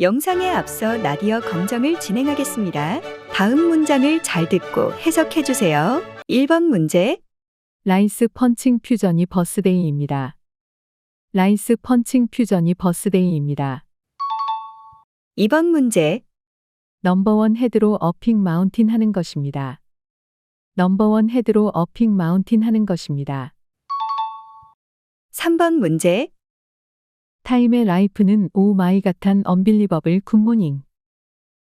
영상에 앞서 나디어 검정을 진행하겠습니다. 다음 문장을 잘 듣고 해석해 주세요. 1번 문제. 라이스 펀칭 퓨전이 버스데이입니다. 라이스 펀칭 퓨전이 버스데이입니다. 2번 문제. 넘버원 헤드로 어핑 마운틴 하는 것입니다. 넘버원 헤드로 어핑 마운틴 하는 것입니다. 3번 문제. 타임의 라이프는 오 마이 갓한 언빌리버블 굿모닝.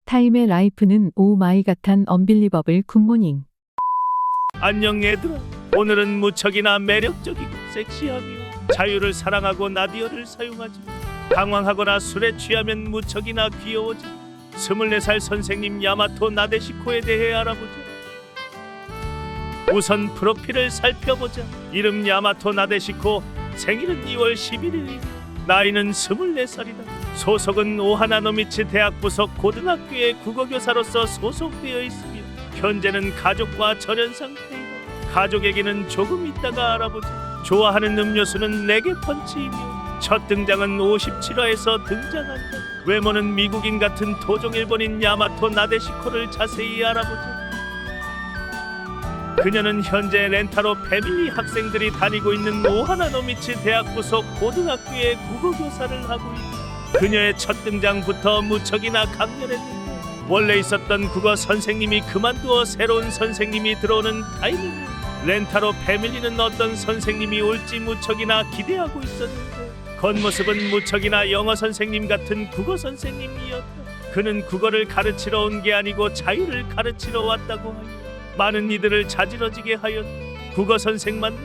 타임의 라이프는 오 마이 갓한 언빌리버블 굿모닝. 안녕 얘들아. 오늘은 무척이나 매력적이고 섹시하며 자유를 사랑하고 나디어를 사용하지. 당황하거나 술에 취하면 무척이나 귀여워지. 24살 선생님 야마토 나데시코에 대해 알아보자. 우선 프로필을 살펴보자. 이름 야마토 나데시코. 생일은 2월 11일이고 나이는 24살이다. 소속은 오하나노미츠 대학 부속 고등학교의 국어교사로서 소속되어 있으며 현재는 가족과 절연 상태이다. 가족 얘기는 조금 있다가 알아보자. 좋아하는 음료수는 레게 펀치이며 첫 등장은 57화에서 등장한다. 외모는 미국인 같은 토종 일본인 야마토 나데시코를 자세히 알아보자. 그녀는 현재 렌타로 패밀리 학생들이 다니고 있는 오하나노미츠 대학 부속 고등학교의 국어교사를 하고 있다. 그녀의 첫 등장부터 무척이나 강렬했는데 원래 있었던 국어 선생님이 그만두어 새로운 선생님이 들어오는 타이밍에 렌타로 패밀리는 어떤 선생님이 올지 무척이나 기대하고 있었는데 겉모습은 무척이나 영어 선생님 같은 국어 선생님이었다. 그는 국어를 가르치러 온 게 아니고 자유를 가르치러 왔다고 하여 많은 이들을 자지러지게 하였다. 국어 선생만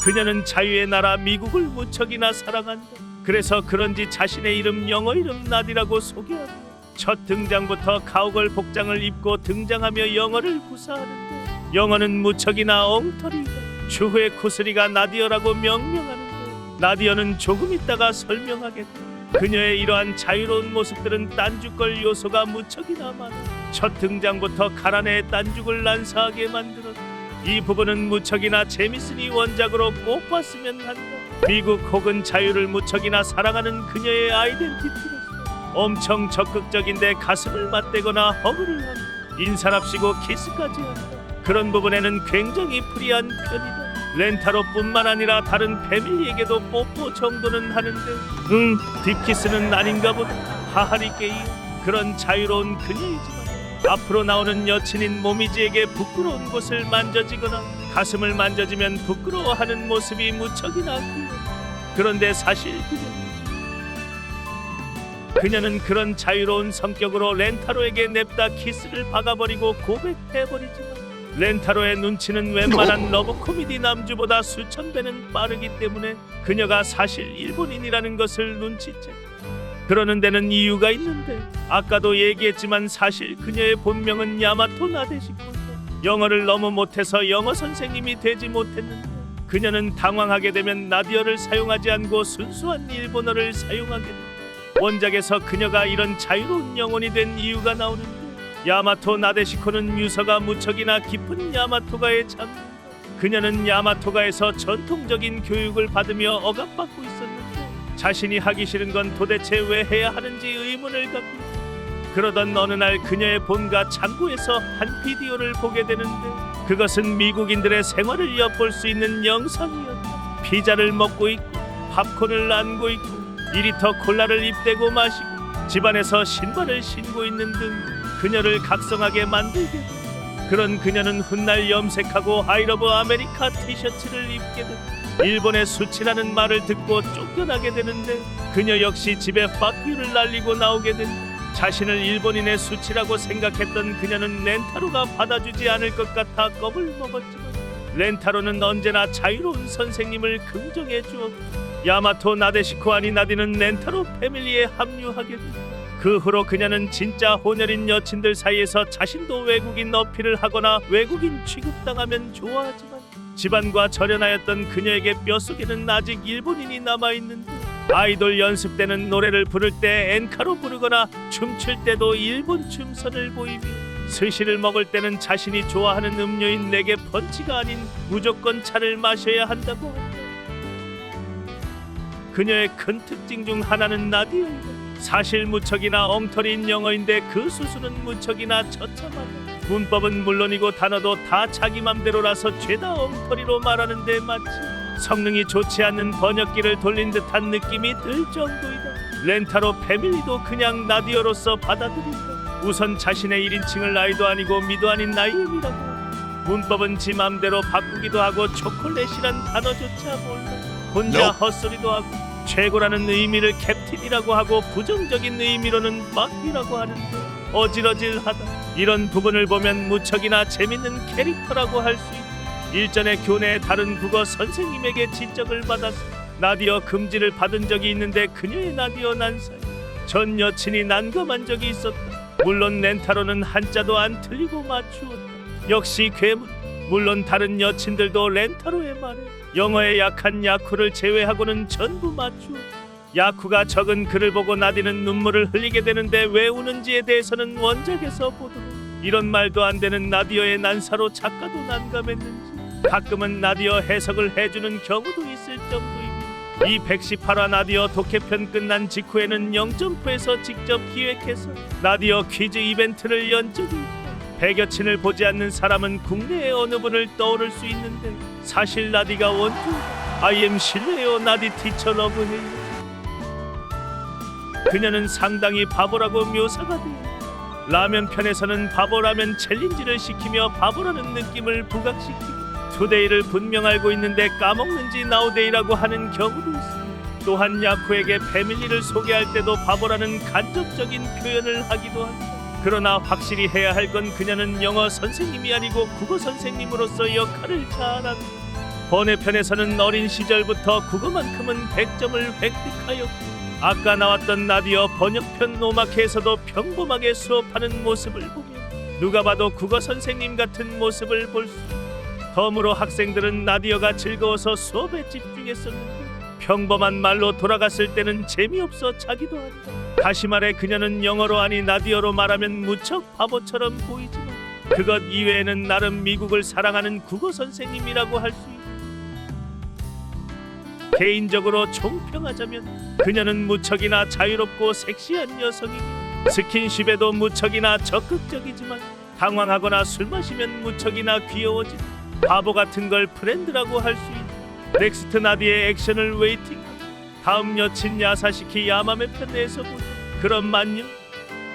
그녀는 자유의 나라 미국을 무척이나 사랑한다. 그래서 그런지 자신의 이름 영어 이름 나디라고 소개하며 첫 등장부터 가오걸 복장을 입고 등장하며 영어를 구사하는데 영어는 무척이나 엉터리이다. 추후에 쿠스리가 나디어라고 명명하는데 나디어는 조금 있다가 설명하겠다. 그녀의 이러한 자유로운 모습들은 딴죽걸 요소가 무척이나 많아 첫 등장부터 가라네의 딴죽을 난사하게 만들었다. 이 부분은 무척이나 재밌으니 원작으로 꼭 봤으면 한다. 미국 혹은 자유를 무척이나 사랑하는 그녀의 아이덴티티로서 엄청 적극적인데 가슴을 맞대거나 허그를 하고 인사랍시고 키스까지 한다. 그런 부분에는 굉장히 프리한 편이다. 렌타로뿐만 아니라 다른 패밀리에게도 뽀뽀 정도는 하는데 딥키스는 아닌가 보다. 하하리게이 그런 자유로운 그녀이지만 앞으로 나오는 여친인 모미지에게 부끄러운 곳을 만져지거나 가슴을 만져지면 부끄러워하는 모습이 무척이나 귀여워. 그런데 사실 그녀는 그런 자유로운 성격으로 렌타로에게 냅다 키스를 박아버리고 고백해버리지만 렌타로의 눈치는 웬만한 러브 코미디 남주보다 수천 배는 빠르기 때문에 그녀가 사실 일본인이라는 것을 눈치챘다. 그러는 데는 이유가 있는데 아까도 얘기했지만 사실 그녀의 본명은 야마토 나데시코다. 영어를 너무 못해서 영어 선생님이 되지 못했는데 그녀는 당황하게 되면 나디어를 사용하지 않고 순수한 일본어를 사용하게 된다. 원작에서 그녀가 이런 자유로운 영혼이 된 이유가 나오는데 야마토 나데시코는 유서가 무척이나 깊은 야마토가의 장녀. 그녀는 야마토가에서 전통적인 교육을 받으며 억압받고 있었는데 자신이 하기 싫은 건 도대체 왜 해야 하는지 의문을 갖고 있다. 그러던 어느 날 그녀의 본가 창고에서 한 비디오를 보게 되는데 그것은 미국인들의 생활을 엿볼 수 있는 영상이었다. 피자를 먹고 있고 팝콘을 안고 있고 2리터 콜라를 입대고 마시고 집안에서 신발을 신고 있는 등 그녀를 각성하게 만들게 된다. 그런 그녀는 훗날 염색하고 아이러브 아메리카 티셔츠를 입게 된다. 일본의 수치라는 말을 듣고 쫓겨나게 되는데 그녀 역시 집에 파큐를 날리고 나오게 된다. 자신을 일본인의 수치라고 생각했던 그녀는 렌타로가 받아주지 않을 것 같아 겁을 먹었지만 렌타로는 언제나 자유로운 선생님을 긍정해 주었고 야마토 나데시코 아니 나디는 렌타로 패밀리에 합류하게 된다. 그 후로 그녀는 진짜 혼혈인 여친들 사이에서 자신도 외국인 어필을 하거나 외국인 취급당하면 좋아하지만 집안과 절연하였던 그녀에게 뼛속에는 아직 일본인이 남아있는데 아이돌 연습 때는 노래를 부를 때 엔카로 부르거나 춤출 때도 일본 춤선을 보이며 스시를 먹을 때는 자신이 좋아하는 음료인 레게 펀치가 아닌 무조건 차를 마셔야 한다고 한다. 그녀의 큰 특징 중 하나는 나디어이다. 사실 무척이나 엉터리인 영어인데 그 수수는 무척이나 처참하다. 문법은 물론이고 단어도 다 자기 맘대로라서 죄다 엉터리로 말하는데 마치 성능이 좋지 않는 번역기를 돌린 듯한 느낌이 들 정도이다. 렌타로 패밀리도 그냥 나디어로서 받아들인다. 우선 자신의 1인칭을 나이도 아니고 미도 아닌 나이엠이라고. 문법은 지 맘대로 바꾸기도 하고 초콜릿이란 단어조차 몰라. 혼자 헛소리도 하고 최고라는 의미를 캡틴이라고 하고 부정적인 의미로는 막이라고 하는데 어질어질하다. 이런 부분을 보면 무척이나 재밌는 캐릭터라고 할 수 있다. 일전에 교내의 다른 국어 선생님에게 지적을 받아서 나디어 금지를 받은 적이 있는데 그녀의 나디어 난사에 전 여친이 난감한 적이 있었다. 물론 렌타로는 한자도 안 틀리고 맞추었다. 역시 괴물. 물론 다른 여친들도 렌타로의 말에 영어에 약한 야쿠를 제외하고는 전부 맞추었다. 야쿠가 적은 글을 보고 나디는 눈물을 흘리게 되는데 왜 우는지에 대해서는 원작에서 보도록 이런 말도 안 되는 나디어의 난사로 작가도 난감했는지 가끔은 나디어 해석을 해주는 경우도 있을 정도입니다. 이 118화 나디어 독해편 끝난 직후에는 0점프에서 직접 기획해서 나디어 퀴즈 이벤트를 연 적이 있다. 100여친을 보지 않는 사람은 국내의 어느 분을 떠오를 수 있는데 사실 나디가 원투다. I am 실례요 나디 티처 러브해요. 그녀는 상당히 바보라고 묘사가 돼요. 라면 편에서는 바보라면 챌린지를 시키며 바보라는 느낌을 부각시키고 투데이를 분명 알고 있는데 까먹는지 나우데이라고 하는 경우도 있습니다. 또한 야쿠에게 패밀리를 소개할 때도 바보라는 간접적인 표현을 하기도 한다. 그러나 확실히 해야 할 건 그녀는 영어 선생님이 아니고 국어 선생님으로서 역할을 잘한다. 번외편에서는 어린 시절부터 국어만큼은 100점을 획득하였고 아까 나왔던 나디어 번역편 노마케에서도 평범하게 수업하는 모습을 보면 누가 봐도 국어 선생님 같은 모습을 볼 수 있다. 덤으로 학생들은 나디어가 즐거워서 수업에 집중했었는데 평범한 말로 돌아갔을 때는 재미없어 자기도 한다. 다시 말해 그녀는 영어로 아니 나디어로 말하면 무척 바보처럼 보이지만 그것 이외에는 나름 미국을 사랑하는 국어 선생님이라고 할 수 있다. 개인적으로 총평하자면 그녀는 무척이나 자유롭고 섹시한 여성이고 스킨십에도 무척이나 적극적이지만 당황하거나 술 마시면 무척이나 귀여워진 바보 같은 걸 프렌드라고 할 수 있다. 넥스트 나디의 액션을 웨이팅하고 다음 여친 야사시키 야마메 편에서 보자. 그럼 만요.